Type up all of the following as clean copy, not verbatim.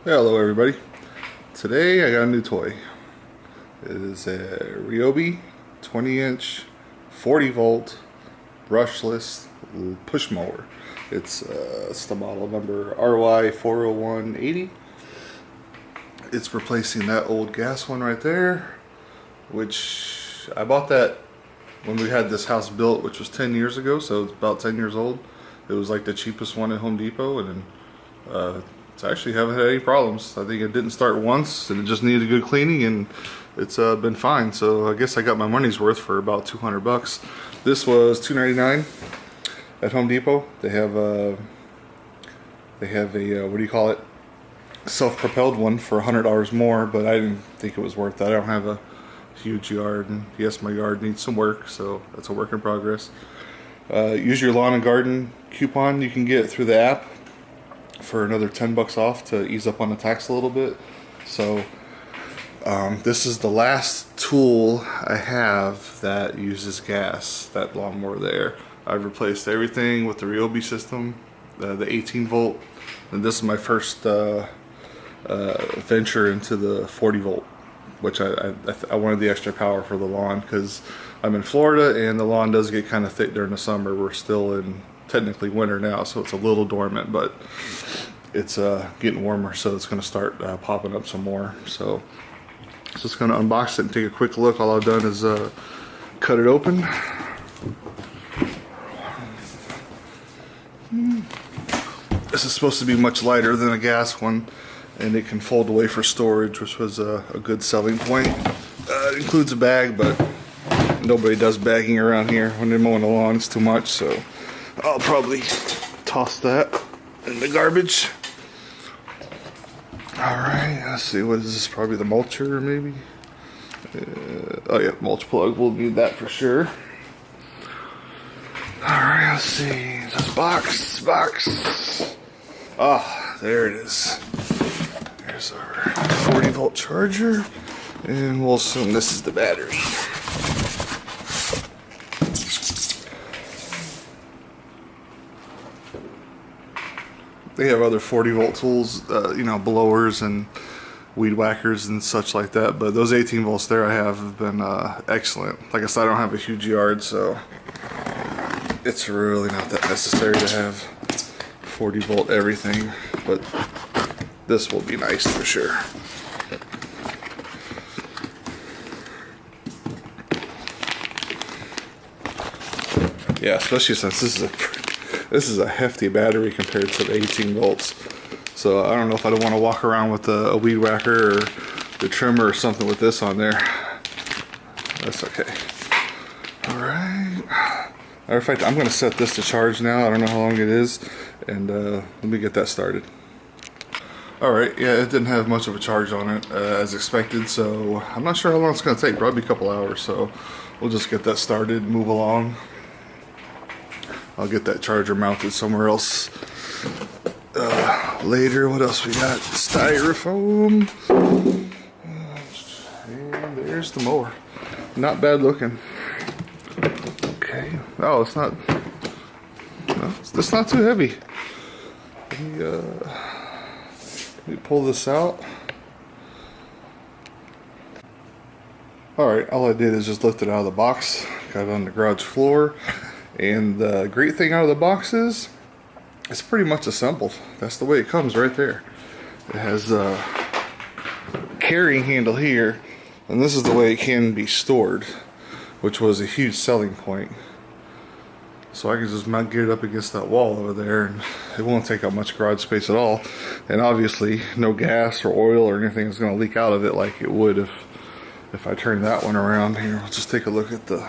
Hello everybody. Today I got a new toy. It is a Ryobi 20-inch 40-volt brushless push mower. It's the model number RY40180. It's replacing that old gas one right there, which I bought that when we had this house built, which was 10 years ago, so it's about 10 years old. It was like the cheapest one at Home Depot, and then I actually haven't had any problems. I think it didn't start once, and it just needed a good cleaning, and it's been fine. So I guess I got my money's worth for about 200 bucks. This was $2.99 at Home Depot. They have a what do you call it? Self-propelled one for $100 more, but I didn't think it was worth that. I don't have a huge yard, and yes, my yard needs some work, so that's a work in progress. Use your lawn and garden coupon you can get through the app for another 10 bucks off to ease up on the tax a little bit. So this is the last tool I have that uses gas, that lawnmower there. I've replaced everything with the Ryobi system, the 18 volt, and this is my first venture into the 40 volt, which I wanted the extra power for the lawn because I'm in Florida and the lawn does get kind of thick during the summer. We're still in technically winter now, so it's a little dormant, but it's getting warmer, so it's going to start popping up some more. So just going to unbox it and take a quick look. All I've done is cut it open. This is supposed to be much lighter than a gas one, and it can fold away for storage, which was a good selling point. It includes a bag, but nobody does bagging around here when they're mowing the lawn. It's too much, so I'll probably toss that in the garbage. Alright, let's see, what is this? Probably the mulcher, maybe? Oh yeah, mulch plug, we'll need that for sure. Alright, let's see, this box. Ah, there it is. There's our 40 volt charger, and we'll assume this is the battery. They have other 40 volt tools, blowers and weed whackers and such like that, but those 18 volts there I have been excellent. Like I said, I don't have a huge yard, so it's really not that necessary to have 40 volt everything, but this will be nice for sure. Yeah, especially since this is a hefty battery compared to the 18 volts. So I don't know if I don't want to walk around with a weed whacker or the trimmer or something with this on there. That's okay. Alright. Matter of fact, I'm going to set this to charge now. I don't know how long it is. And let me get that started. Alright, yeah, it didn't have much of a charge on it as expected. So I'm not sure how long it's going to take. Probably a couple hours. So we'll just get that started and move along. I'll get that charger mounted somewhere else later. What else we got? Styrofoam. And there's the mower. Not bad looking. Okay. Oh, it's not. No, it's not too heavy. Let me pull this out. Alright, all I did is just lift it out of the box. Got it on the garage floor. And the great thing out of the box is it's pretty much assembled. That's the way it comes right there. It has a carrying handle here, and this is the way it can be stored, which was a huge selling point. So I can just get it up against that wall over there, and it won't take up much garage space at all. And obviously no gas or oil or anything is going to leak out of it like it would if I turn that one around. Here, let's just take a look at the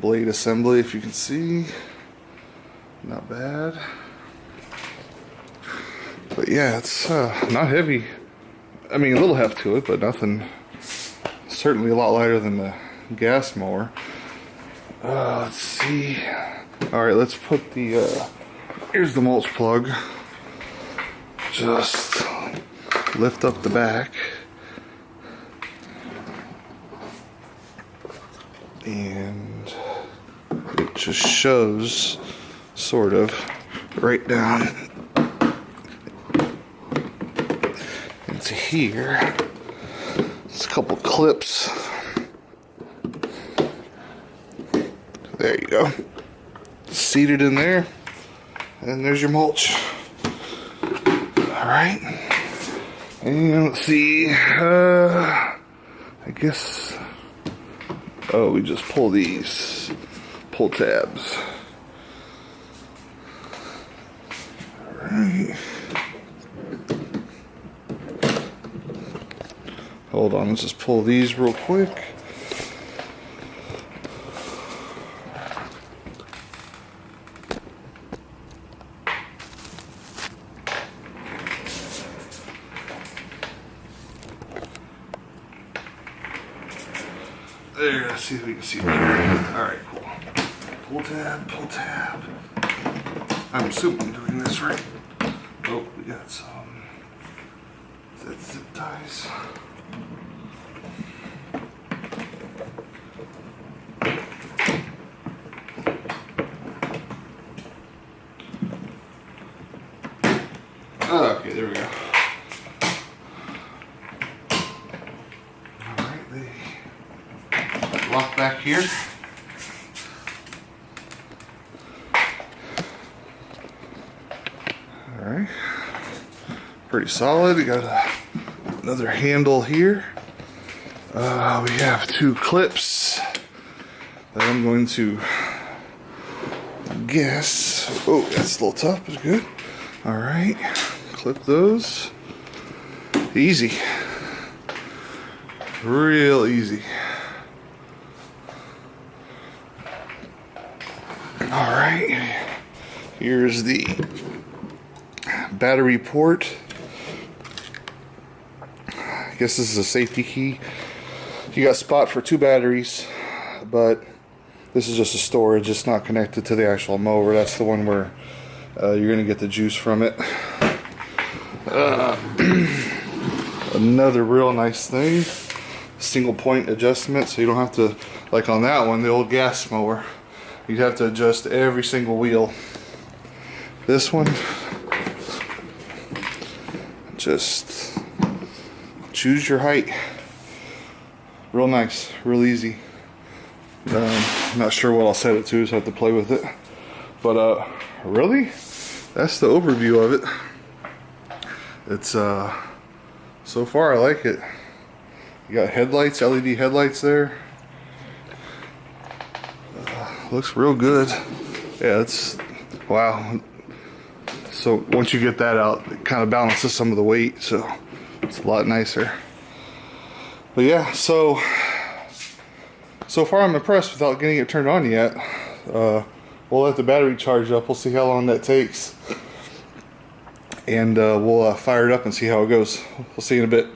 blade assembly. If you can see, not bad. But yeah, it's not heavy. I mean, a little heft to it, but nothing. Certainly a lot lighter than the gas mower. Let's see. All right, let's put the here's the mulch plug. Just lift up the back. And it just shows sort of right down to here. Just a couple clips. There you go. Seated in there. And there's your mulch. Alright. And let's see. I guess. Oh, we just pull these. Pull tabs. Alright. Hold on, let's just pull these real quick. There, let's see if we can see better. Alright, cool. Pull tab, pull tab. I'm assuming I'm doing this right. Oh, we got some. Is that zip ties? Okay, there we go. Alright, they lock back here. Alright. Pretty solid. We got another handle here. We have two clips that I'm going to guess. Oh, that's a little tough, but good. Alright. Clip those. Easy. Real easy. Alright. Here's the battery port. I guess this is a safety key. You got a spot for two batteries, but this is just a storage. It's not connected to the actual mower. That's the one where you're going to get the juice from it. Another real nice thing, single point adjustment, so you don't have to, like on that one, the old gas mower, you'd have to adjust every single wheel. This one, just choose your height. Real nice, real easy. Not sure what I'll set it to, so I have to play with it. But really, that's the overview of it. It's so far I like it. You got headlights, LED headlights there. Looks real good. Yeah, it's wow. So once you get that out, it kind of balances some of the weight, so it's a lot nicer. But yeah, so far I'm impressed without getting it turned on yet. We'll let the battery charge up. We'll see how long that takes. And we'll fire it up and see how it goes. We'll see you in a bit.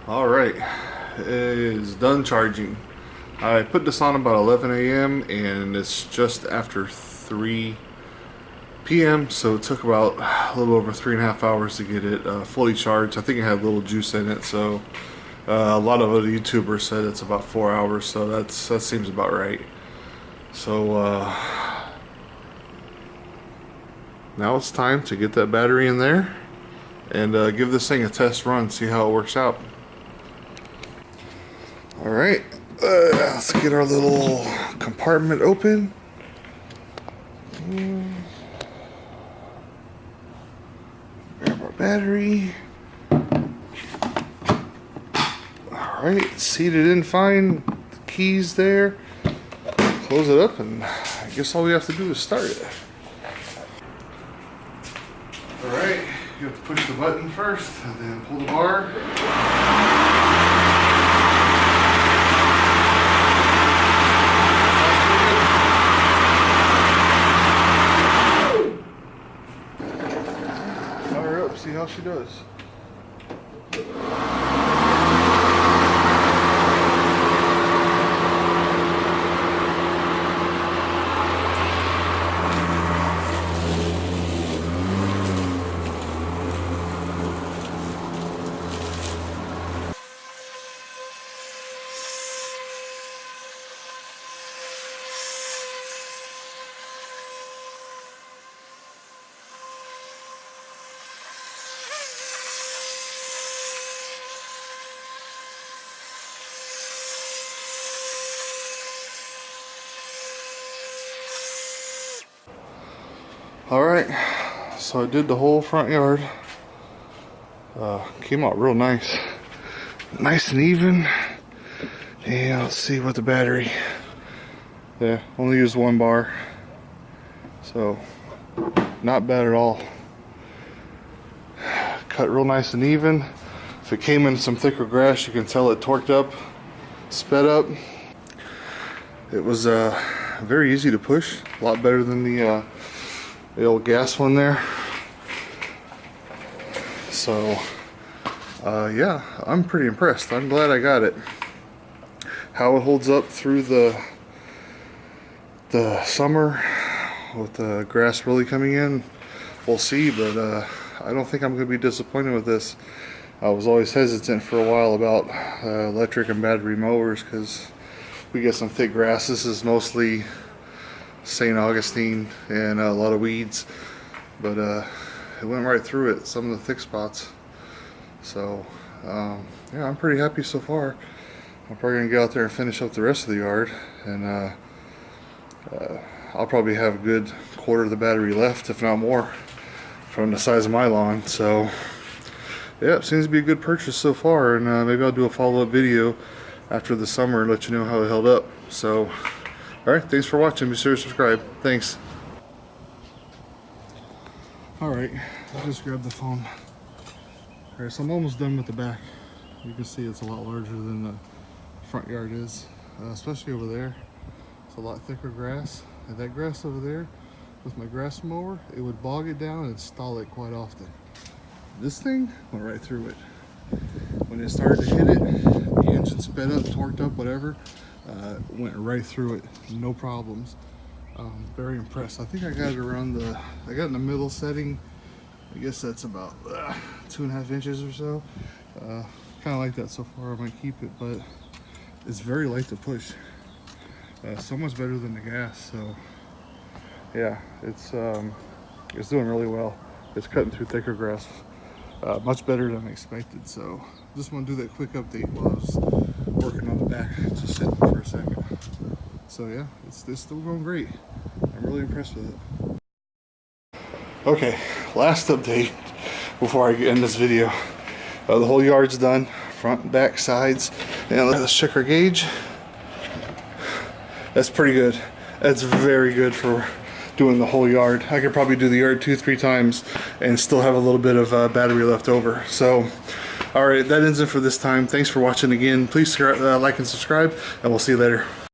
Alright, it is done charging. I put this on about 11 a.m. and it's just after 3 p.m. so it took about a little over 3.5 hours to get it fully charged. I think it had a little juice in it, so a lot of other YouTubers said it's about 4 hours, so that seems about right. So now it's time to get that battery in there and give this thing a test run, see how it works out. Alright, let's get our little compartment open. Grab our battery. Alright, seated in fine. The keys there. Close it up, and I guess all we have to do is start it. Alright, you have to push the button first, and then pull the bar. Alright, so I did the whole front yard. Came out real nice. Nice and even. And let's see what the battery. Yeah, only used 1 bar. So, not bad at all. Cut real nice and even. If it came in some thicker grass, you can tell it torqued up, sped up. It was very easy to push. A lot better than the old gas one there. So, yeah, I'm pretty impressed. I'm glad I got it. How it holds up through the summer with the grass really coming in, we'll see, but I don't think I'm going to be disappointed with this. I was always hesitant for a while about electric and battery mowers because we get some thick grass. This is mostly St. Augustine and a lot of weeds, but it went right through it, some of the thick spots. So yeah, I'm pretty happy so far. I'm probably gonna get out there and finish up the rest of the yard, and I'll probably have a good quarter of the battery left, if not more, from the size of my lawn. So yeah, it seems to be a good purchase so far, and maybe I'll do a follow-up video after the summer and let you know how it held up. So alright, thanks for watching. Be sure to subscribe. Thanks. Alright, I just grabbed the phone. Alright, so I'm almost done with the back. You can see it's a lot larger than the front yard is, especially over there. It's a lot thicker grass, and that grass over there, with my grass mower, it would bog it down and stall it quite often. This thing went right through it. When it started to hit it, the engine sped up, torqued up, whatever, went right through it, no problems. Very impressed. I think I got it around I got in the middle setting. I guess that's about 2.5 inches or so. Kind of like that so far. I might keep it, but it's very light to push. So much better than the gas. So yeah, it's doing really well. It's cutting through thicker grass much better than I expected. So just want to do that quick update while I was working on the back, just sitting for a second. So yeah, it's still going great. I'm really impressed with it. Okay, last update before I end this video. The whole yard's done, front, back, sides, and let's check our gauge. That's pretty good. That's very good for doing the whole yard. I could probably do the yard 2-3 times and still have a little bit of battery left over. So, alright, that ends it for this time. Thanks for watching again. Please like and subscribe, and we'll see you later.